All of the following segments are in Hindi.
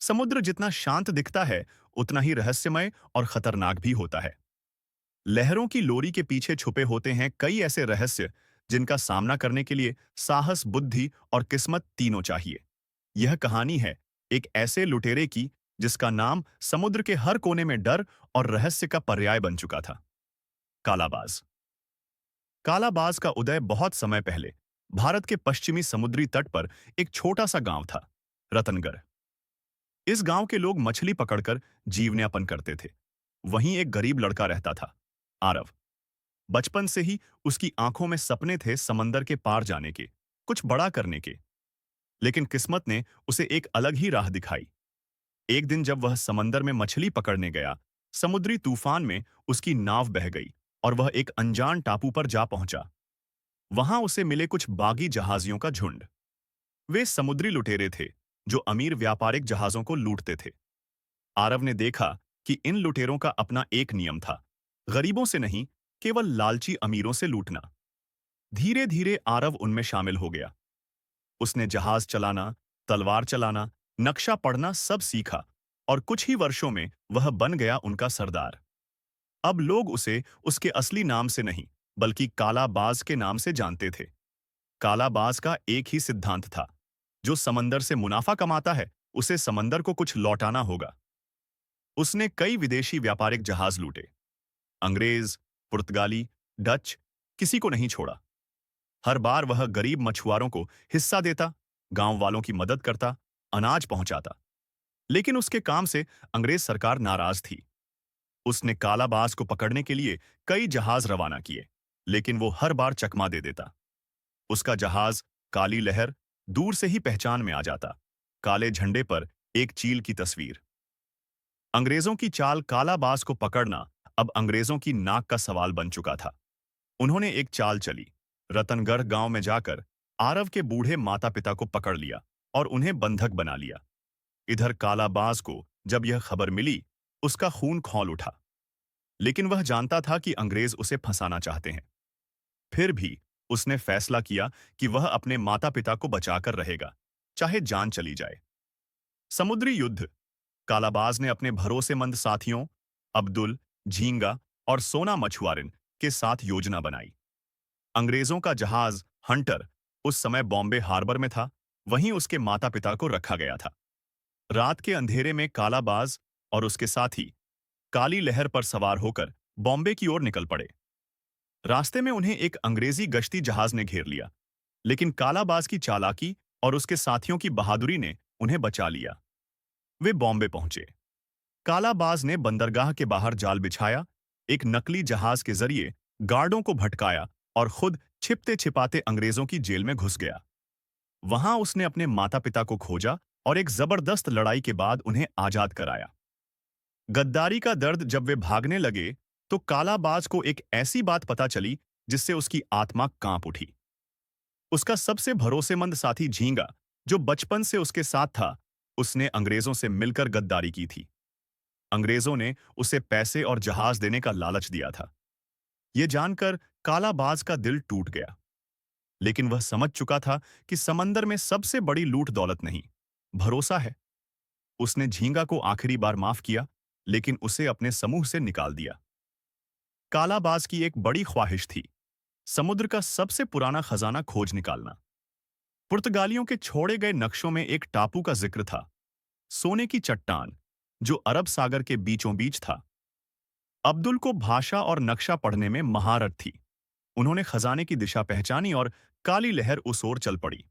समुद्र जितना शांत दिखता है, उतना ही रहस्यमय और खतरनाक भी होता है। लहरों की लोरी के पीछे छुपे होते हैं कई ऐसे रहस्य जिनका सामना करने के लिए साहस, बुद्धि और किस्मत तीनों चाहिए। यह कहानी है एक ऐसे लुटेरे की जिसका नाम समुद्र के हर कोने में डर और रहस्य का पर्याय बन चुका था। कालाबाज। कालाबाज का उदय बहुत समय पहले भारत के पश्चिमी समुद्री तट पर एक छोटा सा गांव था, रतनगढ़। इस गांव के लोग मछली पकड़कर जीवनयापन करते थे। वहीं एक गरीब लड़का रहता था, आरव। बचपन से ही उसकी आंखों में सपने थे समंदर के पार जाने के, कुछ बड़ा करने के। लेकिन किस्मत ने उसे एक अलग ही राह दिखाई। एक दिन जब वह समंदर में मछली पकड़ने गया, समुद्री तूफान में उसकी नाव बह गई और वह एक अनजान टापू पर जा पहुंचा। वहां उसे मिले कुछ बागी जहाजियों का झुंड। वे समुद्री लुटेरे थे जो अमीर व्यापारिक जहाजों को लूटते थे। आरव ने देखा कि इन लुटेरों का अपना एक नियम था, गरीबों से नहीं, केवल लालची अमीरों से लूटना। धीरे धीरे आरव उनमें शामिल हो गया। उसने जहाज चलाना, तलवार चलाना, नक्शा पढ़ना सब सीखा और कुछ ही वर्षों में वह बन गया उनका सरदार। अब लोग उसे उसके असली नाम से नहीं, बल्कि कालाबाज के नाम से जानते थे। कालाबाज का एक ही सिद्धांत था, जो समंदर से मुनाफा कमाता है, उसे समंदर को कुछ लौटाना होगा। उसने कई विदेशी व्यापारिक जहाज लूटे। अंग्रेज, पुर्तगाली, डच, किसी को नहीं छोड़ा। हर बार वह गरीब मछुआरों को हिस्सा देता, गांव वालों की मदद करता, अनाज पहुंचाता। लेकिन उसके काम से अंग्रेज सरकार नाराज थी। उसने कालाबाज को पकड़ने के लिए कई जहाज रवाना किए, लेकिन वो हर बार चकमा दे देता। उसका जहाज काली लहर दूर से ही पहचान में आ जाता, काले झंडे पर एक चील की तस्वीर। अंग्रेजों की चाल कालाबाज को पकड़ना अब अंग्रेजों की नाक का सवाल बन चुका था। उन्होंने एक चाल चली। रतनगढ़ गांव में जाकर आरव के बूढ़े माता पिता को पकड़ लिया और उन्हें बंधक बना लिया। इधर कालाबाज को जब यह खबर मिली, उसका खून खौल उठा। लेकिन वह जानता था कि अंग्रेज उसे फंसाना चाहते हैं। फिर भी उसने फैसला किया कि वह अपने माता पिता को बचाकर रहेगा, चाहे जान चली जाए। समुद्री युद्ध। कालाबाज ने अपने भरोसेमंद साथियों अब्दुल, झींगा और सोना मछुआरिन के साथ योजना बनाई। अंग्रेजों का जहाज हंटर उस समय बॉम्बे हार्बर में था, वहीं उसके माता पिता को रखा गया था। रात के अंधेरे में कालाबाज और उसके साथी काली लहर पर सवार होकर बॉम्बे की ओर निकल पड़े। रास्ते में उन्हें एक अंग्रेजी गश्ती जहाज ने घेर लिया, लेकिन कालाबाज की चालाकी और उसके साथियों की बहादुरी ने उन्हें बचा लिया। वे बॉम्बे पहुंचे। कालाबाज ने बंदरगाह के बाहर जाल बिछाया, एक नकली जहाज के जरिए गार्डों को भटकाया और खुद छिपते छिपाते अंग्रेजों की जेल में घुस गया। वहां उसने अपने माता पिता को खोजा और एक जबरदस्त लड़ाई के बाद उन्हें आजाद कराया। गद्दारी का दर्द। जब वे भागने लगे तो कालाबाज को एक ऐसी बात पता चली जिससे उसकी आत्मा कांप उठी। उसका सबसे भरोसेमंद साथी झींगा, जो बचपन से उसके साथ था, उसने अंग्रेजों से मिलकर गद्दारी की थी। अंग्रेजों ने उसे पैसे और जहाज देने का लालच दिया था। यह जानकर कालाबाज का दिल टूट गया। लेकिन वह समझ चुका था कि समंदर में सबसे बड़ी लूट दौलत नहीं, भरोसा है। उसने झींगा को आखिरी बार माफ किया, लेकिन उसे अपने समूह से निकाल दिया। कालाबाज की एक बड़ी ख्वाहिश थी, समुद्र का सबसे पुराना खजाना खोज निकालना। पुर्तगालियों के छोड़े गए नक्शों में एक टापू का जिक्र था, सोने की चट्टान, जो अरब सागर के बीचों बीच था। अब्दुल को भाषा और नक्शा पढ़ने में महारत थी। उन्होंने खजाने की दिशा पहचानी और काली लहर उस ओर चल पड़ी।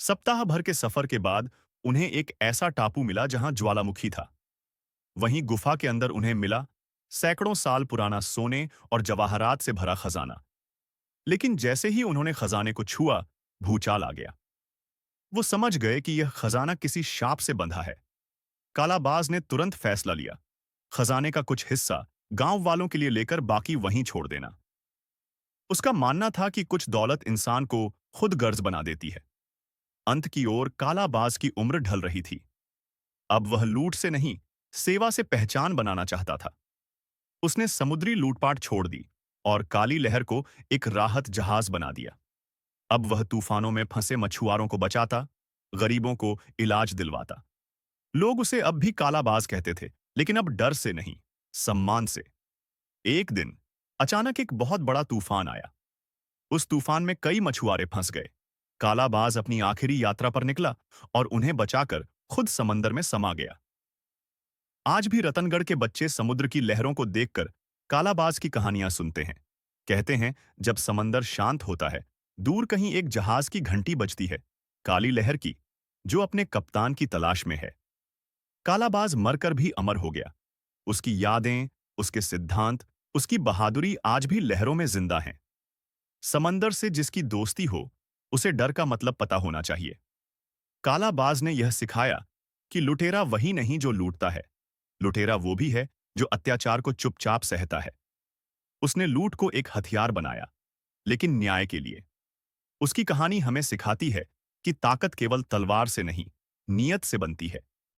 सप्ताह भर के सफर के बाद उन्हें एक ऐसा टापू मिला जहां ज्वालामुखी था। वहीं गुफा के अंदर उन्हें मिला सैकड़ों साल पुराना सोने और जवाहरात से भरा खजाना। लेकिन जैसे ही उन्होंने खजाने को छुआ, भूचाल आ गया। वो समझ गए कि यह खजाना किसी शाप से बंधा है। कालाबाज ने तुरंत फैसला लिया, खजाने का कुछ हिस्सा गांव वालों के लिए लेकर बाकी वहीं छोड़ देना। उसका मानना था कि कुछ दौलत इंसान को खुद गर्ज बना देती है। अंत की ओर कालाबाज की उम्र ढल रही थी। अब वह लूट से नहीं, सेवा से पहचान बनाना चाहता था। उसने समुद्री लूटपाट छोड़ दी और काली लहर को एक राहत जहाज बना दिया। अब वह तूफानों में फंसे मछुआरों को बचाता, गरीबों को इलाज दिलवाता। लोग उसे अब भी कालाबाज कहते थे, लेकिन अब डर से नहीं, सम्मान से। एक दिन अचानक एक बहुत बड़ा तूफान आया। उस तूफान में कई मछुआरे फंस गए। कालाबाज अपनी आखिरी यात्रा पर निकला और उन्हें बचाकर खुद समंदर में समा गया। आज भी रतनगढ़ के बच्चे समुद्र की लहरों को देखकर कालाबाज की कहानियां सुनते हैं। कहते हैं, जब समंदर शांत होता है, दूर कहीं एक जहाज की घंटी बजती है, काली लहर की, जो अपने कप्तान की तलाश में है। कालाबाज मरकर भी अमर हो गया। उसकी यादें, उसके सिद्धांत, उसकी बहादुरी आज भी लहरों में जिंदा हैं। समंदर से जिसकी दोस्ती हो, उसे डर का मतलब पता होना चाहिए। कालाबाज ने यह सिखाया कि लुटेरा वही नहीं जो लूटता है, लुटेरा वो भी है जो अत्याचार को चुपचाप सहता है। उसने लूट को एक हथियार बनाया, लेकिन न्याय के लिए। उसकी कहानी हमें सिखाती है कि ताकत केवल तलवार से नहीं, नीयत से बनती है।